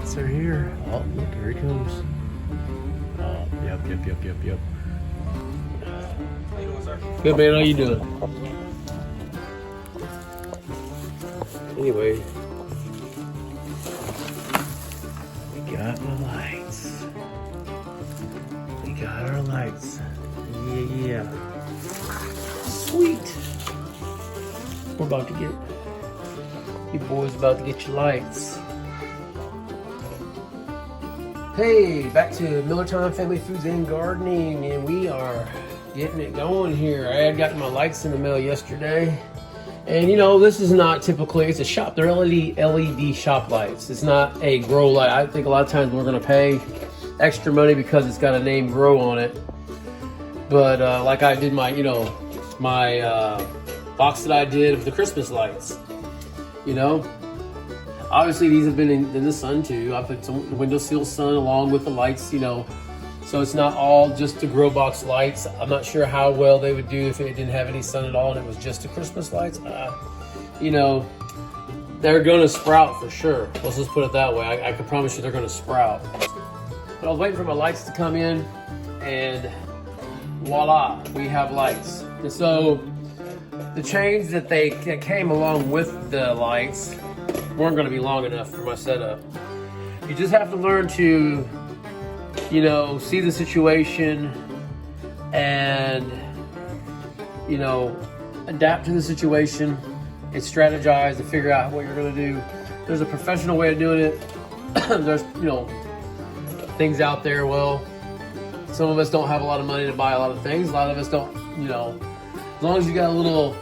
lights are here. Oh, look, here he comes. Oh, yep. Good, man, how you doing? Anyway, we got the lights. We got our lights. Yeah. Sweet. We're about to get, you boys about to get your lights. Hey, back to MILLERTIME Family Foods and Gardening, and we are getting it going here. I had gotten my lights in the mail yesterday, and you know, this is not typically, it's a shop, they're LED shop lights. It's not a grow light. I think a lot of times we're gonna pay extra money because it's got a name grow on it. But like I did my, you know, my box that I did of the Christmas lights, you know. Obviously these have been in the sun too. I put some windowsill sun along with the lights, you know. So it's not all just the grow box lights. I'm not sure how well they would do if it didn't have any sun at all and it was just the Christmas lights. You know, they're gonna sprout for sure. Let's just put it that way. I can promise you they're gonna sprout. But I was waiting for my lights to come in, and voila, we have lights. And so the chains that came along with the lights weren't going to be long enough for my setup. You just have to learn to, you know, see the situation and, you know, adapt to the situation and strategize to figure out what you're going to do. There's a professional way of doing it. There's, you know, things out there. Well, some of us don't have a lot of money to buy a lot of things. A lot of us don't, you know, as long as you got a little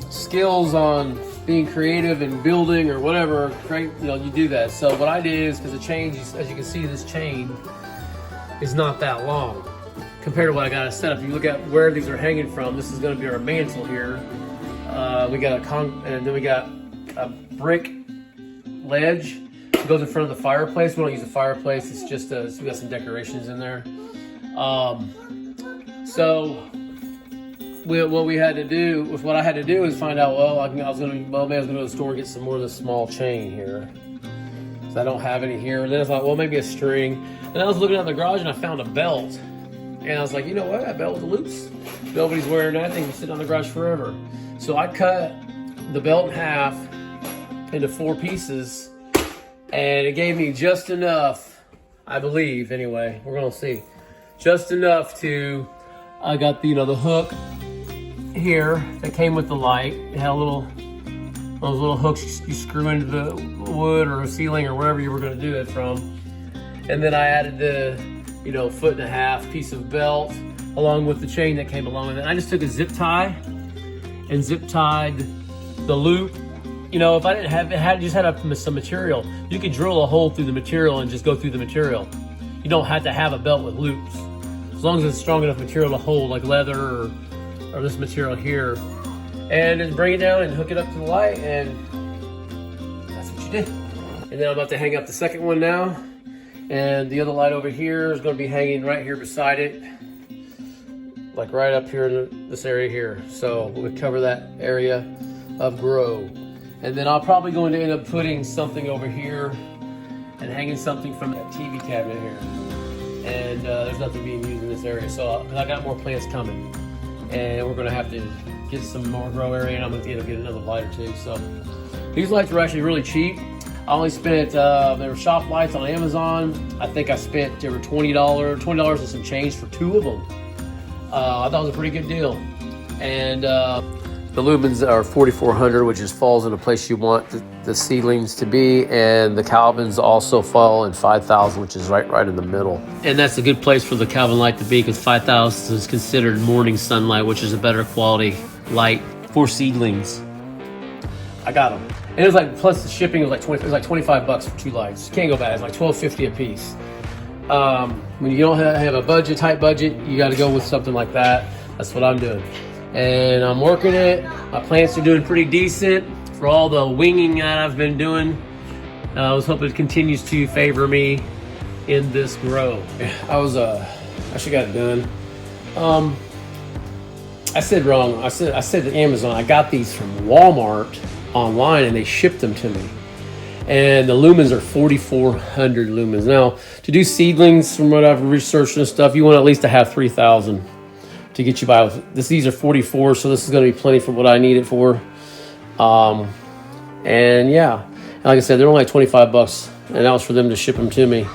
skills on being creative and building or whatever, right? You know, you do that. So what I did is, because the chain, as you can see, this chain is not that long compared to what I got set up. If you look at where these are hanging from, this is going to be our mantle here. We got and then we got a brick ledge. It goes in front of the fireplace. We don't use a fireplace. It's just so we got some decorations in there. What I had to do is find out, well, maybe I was going to go to the store and get some more of this small chain here. So I don't have any here. And then I thought, well, maybe a string. And I was looking out in the garage and I found a belt. And I was like, you know what? That belt with the loops. Nobody's wearing that thing. It's sitting on the garage forever. So I cut the belt in half into 4 pieces. And it gave me just enough, I believe, anyway. We're going to see. Just enough to, I got the, you know, the hook here that came with the light. It had those little hooks you screw into the wood or a ceiling or wherever you were going to do it from. And then I added the, you know, 1.5 piece of belt along with the chain that came along with it. I just took a zip tie and zip tied the loop. You know, if I didn't have it, just had some material, you could drill a hole through the material and just go through the material. You don't have to have a belt with loops. As long as it's strong enough material to hold, like leather or this material here, and then bring it down and hook it up to the light, and that's what you did. And then I'm about to hang up the second one now, and the other light over here is going to be hanging right here beside it, like right up here in this area here. So we'll cover that area of grow, and then I'll probably going to end up putting something over here and hanging something from that TV cabinet here. And there's nothing being used in this area, so I got more plants coming, and we're gonna have to get some more grow area, and I'm gonna end up getting another light or two. So these lights were actually really cheap. I only spent, they were shop lights on Amazon. I think I spent, they were $20 and some change for 2 of them. I thought it was a pretty good deal. And the lumens are 4400, which falls in a place you want the seedlings to be, and the Calvins also fall in 5000, which is right in the middle. And that's a good place for the Calvin light to be, because 5000 is considered morning sunlight, which is a better quality light for seedlings. I got them, and it was like, plus the shipping was like $25 for 2 lights. You can't go bad. It's like $12.50 a piece. When you don't have a tight budget, you got to go with something like that. That's what I'm doing. And I'm working it. My plants are doing pretty decent for all the winging that I've been doing. I was hoping it continues to favor me in this grow. I should got it done. I said wrong. I said to Amazon, I got these from Walmart online and they shipped them to me. And the lumens are 4,400 lumens. Now, to do seedlings, from what I've researched and stuff, you want at least to have 3,000 to get you by with this. These are 44, so this is going to be plenty for what I need it for. And yeah, and like I said, they're only like 25 bucks, and that was for them to ship them to me.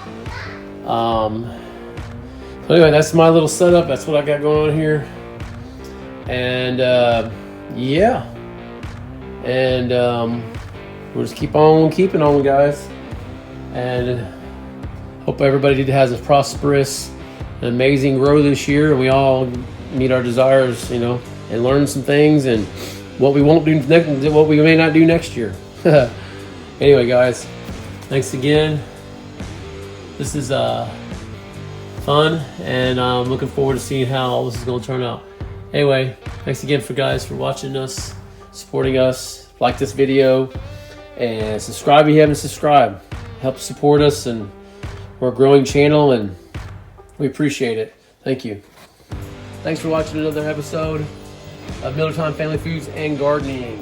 So anyway, that's my little setup. That's what I got going on here. And yeah, and we'll just keep on keeping on, guys. And hope everybody has a prosperous, amazing growth this year, and we all meet our desires, you know, and learn some things and what we won't do next, what we may not do next year. Anyway, guys, thanks again. This is fun, and I'm looking forward to seeing how all this is going to turn out. Anyway, thanks again for watching us, supporting us. Like this video and subscribe if you haven't subscribed. Help support us, and we're a growing channel, and we appreciate it. Thank you. Thanks for watching another episode of MillerTime Family Foods and Gardening.